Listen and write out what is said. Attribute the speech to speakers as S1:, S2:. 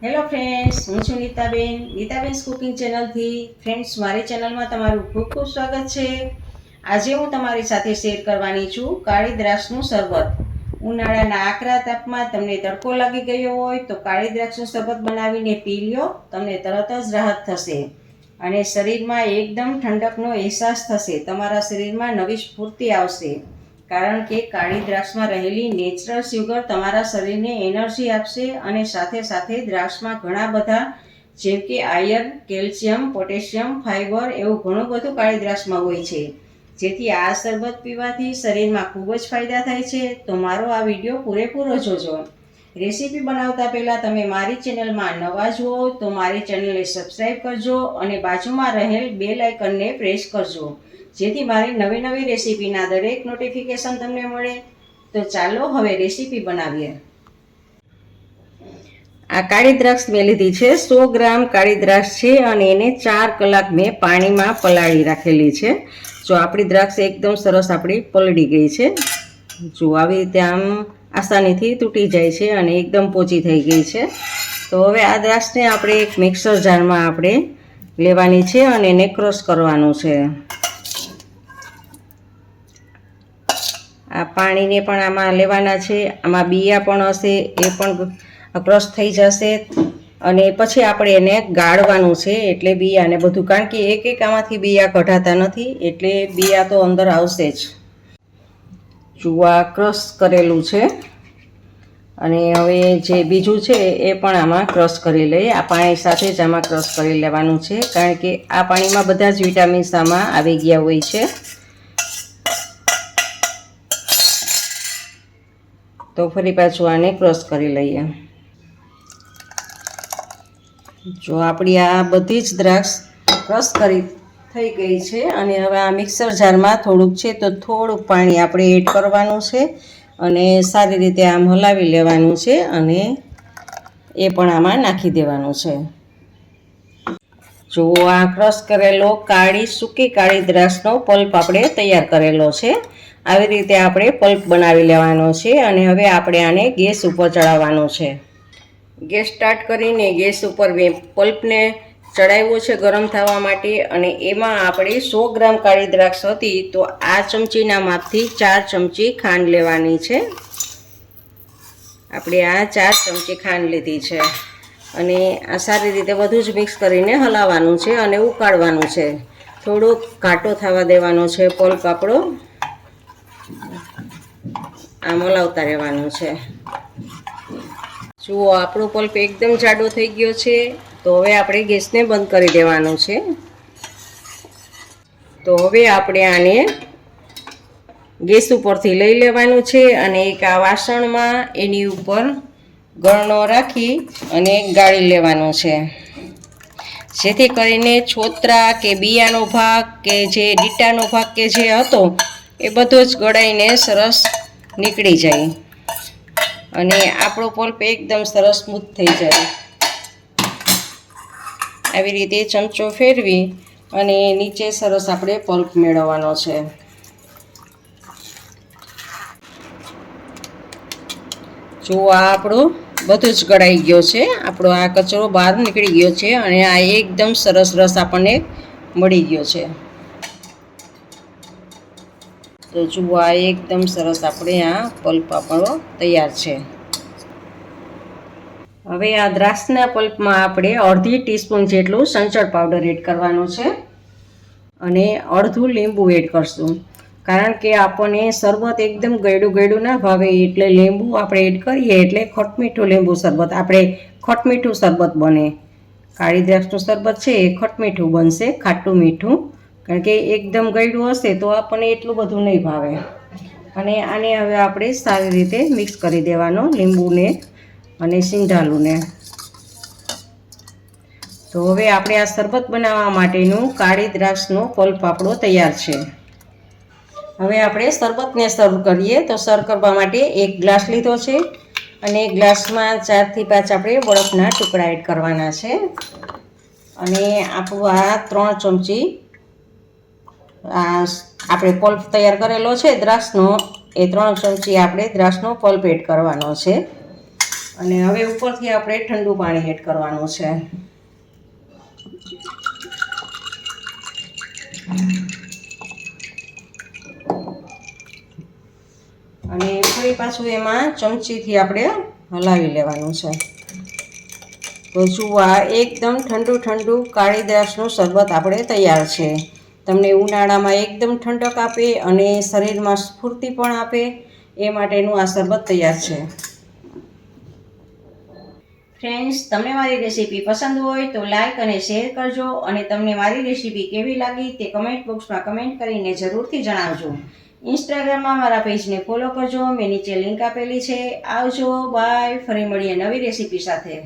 S1: Hello friends, હું છું Nitaben cooking ચેનલથી. Friends, મારી ચેનલમાં તમારું ખૂબ ખૂબ સ્વાગત છે. આજે હું તમારી સાથે શેર કરવાની છું કાળી દ્રાક્ષનું શરબત. ઉનાળાના આકરા તાપમાં તમને તડકો લાગી ગયો હોય તો કાળી દ્રાક્ષનું શરબત બનાવીને પી લ્યો, તમને તરત જ રાહત થશે અને શરીરમાં એકદમ ઠંડકનો અહેસાસ થશે. તમારા શરીરમાં નવી સ્ફૂર્તિ આવશે, કારણ કે કાળી દ્રાક્ષમાં રહેલી નેચરલ સુગર તમારા શરીરને એનર્જી આપશે અને સાથે સાથે દ્રાક્ષમાં ઘણા બધા જેમ કે આયર્ન, કેલ્શિયમ, પોટેશિયમ, ફાઇબર એવું ઘણું બધું કાળી દ્રાક્ષમાં હોય છે, જેથી આ શરબત પીવાથી શરીરમાં ખૂબ જ ફાયદા થાય છે. તો મારો આ વિડીયો પૂરેપૂરો જોજો. રેસીપી બનાવતા પહેલાં તમે મારી ચેનલમાં નવા જ હો તો મારી ચેનલને સબસ્ક્રાઈબ કરજો અને બાજુમાં રહેલ બેલ આઇકનને પ્રેસ કરજો, જેથી મારી નવી નવી રેસીપીના દરેક નોટિફિકેશન તમને મળે. તો ચાલો હવે રેસીપી બનાવીએ. આ કાળી દ્રાક્ષ મેં લીધી છે, 100 ગ્રામ કાળી દ્રાક્ષ છે અને એને 4 કલાક મેં પાણીમાં પલાળી રાખેલી છે. જો આપણી દ્રાક્ષ એકદમ સરસ આપણી પલળી ગઈ છે. જો આવી રીતે આમ આસાનીથી તૂટી જાય છે અને એકદમ પોચી થઈ ગઈ છે. તો હવે આ દ્રાક્ષને આપણે એક મિક્સર જારમાં આપણે લેવાની છે અને એને ક્રશ કરવાનું છે. આ પાણીને પણ આમાં લેવાના છે, આમાં બિયા પણ હશે, એ પણ ક્રશ થઈ જશે અને પછી આપણે એને ગાળવાનું છે, એટલે બિયાને બધું, કારણ કે એક આમાંથી બિયા કઢાતા નથી, એટલે બિયા તો અંદર આવશે જ. જુઓ ક્રશ કરેલું છે અને હવે જે બીજું છે એ પણ આમાં ક્રશ કરી લઈએ. આ પાણી સાથે જ આમાં ક્રશ કરી લેવાનું છે, કારણ કે આ પાણીમાં બધા જ વિટામિન્સ આમાં આવી ગયા હોય છે. તો ફરી પાછું આને ક્રશ કરી લઈએ. જો આપણી આ બધી જ દ્રાક્ષ ક્રશ થઈ ગઈ છે અને હવે આ મિક્સર જારમાં થોડુંક છે તો થોડુંક પાણી આપણે એડ કરવાનું છે અને સારી રીતે આમ હલાવી લેવાનું છે અને એ પણ આમાં નાખી દેવાનું છે. જો આ ક્રશ કરેલો સૂકી કાળી દ્રાક્ષનો પલ્પ આપણે તૈયાર કરેલો છે. આવી રીતે આપણે પલ્પ બનાવી લેવાનો છે અને હવે આપણે આને ગેસ ઉપર ચડાવવાનો છે. ગેસ સ્ટાર્ટ કરીને ગેસ ઉપર પલ્પને ચડાવ્યો છે ગરમ થવા માટે અને એમાં આપણે 100 ગ્રામ કાળી દ્રાક્ષ હતી તો આ ચમચીના માપથી 4 ચમચી ખાંડ લેવાની છે. આપણે આ 4 ચમચી ખાંડ લીધી છે અને આ સારી રીતે બધું જ મિક્સ કરીને હલાવવાનું છે અને ઉકાળવાનું છે. થોડોક ઘાટો થવા દેવાનો છે પલ્પ આપણો, આમ હલાવતા રહેવાનું છે. જુઓ આપણો પલ્પ એકદમ જાડો થઈ ગયો છે. તો હવે આપણે ગેસને બંધ કરી દેવાનું છે. તો હવે આપણે આને ગેસ ઉપરથી લઈ લેવાનું છે અને એક આ વાસણમાં એની ઉપર ગળણો રાખી અને ગાળી લેવાનું છે, જેથી કરીને છોતરા કે બિયાનો ભાગ કે જે ડીટાનો ભાગ કે જે હતો એ બધો જ ગળાઈને સરસ નીકળી જાય અને આપણો પલ્પ એકદમ સરસ સ્મૂથ થઈ જાય. આવી રીતે ચમચો ફેરવી અને નીચે સરસ આપણે પલ્પ મેળવવાનો છે. જો આ આપણો બધું જ ગળાઈ ગયો છે, આપણો આ કચરો બહાર નીકળી ગયો છે અને આ એકદમ સરસ રસ આપણને મળી ગયો છે. તો જુઓ આ એકદમ સરસ આપણે આ પલ્પ આપણો તૈયાર છે. હવે આ દ્રાક્ષના પલ્પમાં આપણે અડધી ટીસ્પૂન જેટલું સંચળ પાવડર એડ કરવાનું છે અને અડધું લીંબુ એડ કરશું, કારણ કે આપણને શરબત એકદમ ગળ્યું ના ભાવે, એટલે લીંબુ આપણે એડ કરીએ એટલે ખટમીઠું લીંબુ શરબત, આપણે ખટમીઠું શરબત બને. કાળી દ્રાક્ષનું શરબત છે એ ખટમીઠું બનશે, ખાટું મીઠું, કારણ કે એકદમ ગળ્યું હશે તો આપણને એટલું બધું નહીં ભાવે. અને આને હવે આપણે સારી રીતે મિક્સ કરી દેવાનો, લીંબુને અને સિંધાલુને. તો હવે આપણે આ શરબત બનાવવા માટેનું કાળી દ્રાક્ષનો પલ્પ આપણો તૈયાર છે. હવે આપણે શરબતને સર્વ કરીએ. તો સર્વ કરવા માટે 1 ગ્લાસ લીધો છે અને ગ્લાસમાં 4 થી 5 આપણે બરફના ટુકડા એડ કરવાના છે અને આપણું આ 3 ચમચી આપણે પલ્પ તૈયાર કરેલો છે દ્રાક્ષનો, એ 3 ચમચી આપણે દ્રાક્ષનો પલ્પ એડ કરવાનો છે અને હવે ઉપરથી આપણે ઠંડુ પાણી એડ કરવાનું છે. અને ફરી પાછું એમાં ચમચીથી આપણે હલાવી લેવાનું છે. તો જુઓ, એકદમ ઠંડુ કાળી દ્રાક્ષનું શરબત આપણે તૈયાર છે. તમને ઉનાળામાં એકદમ ઠંડક આપે અને શરીરમાં સ્ફૂર્તિ પણ આપે એ માટેનું આ શરબત તૈયાર છે. ફ્રેન્ડ્સ, તમને મારી રેસીપી પસંદ હોય તો લાઈક અને શેર કરજો અને તમને મારી રેસીપી કેવી લાગી તે કમેન્ટ બોક્સમાં કમેન્ટ કરીને જરૂરથી જણાવજો. ઇન્સ્ટાગ્રામમાં મારા પેજને ફોલો કરજો, મેં નીચે લિંક આપેલી છે. આવજો, બાય. ફરી મળીએ નવી રેસીપી સાથે.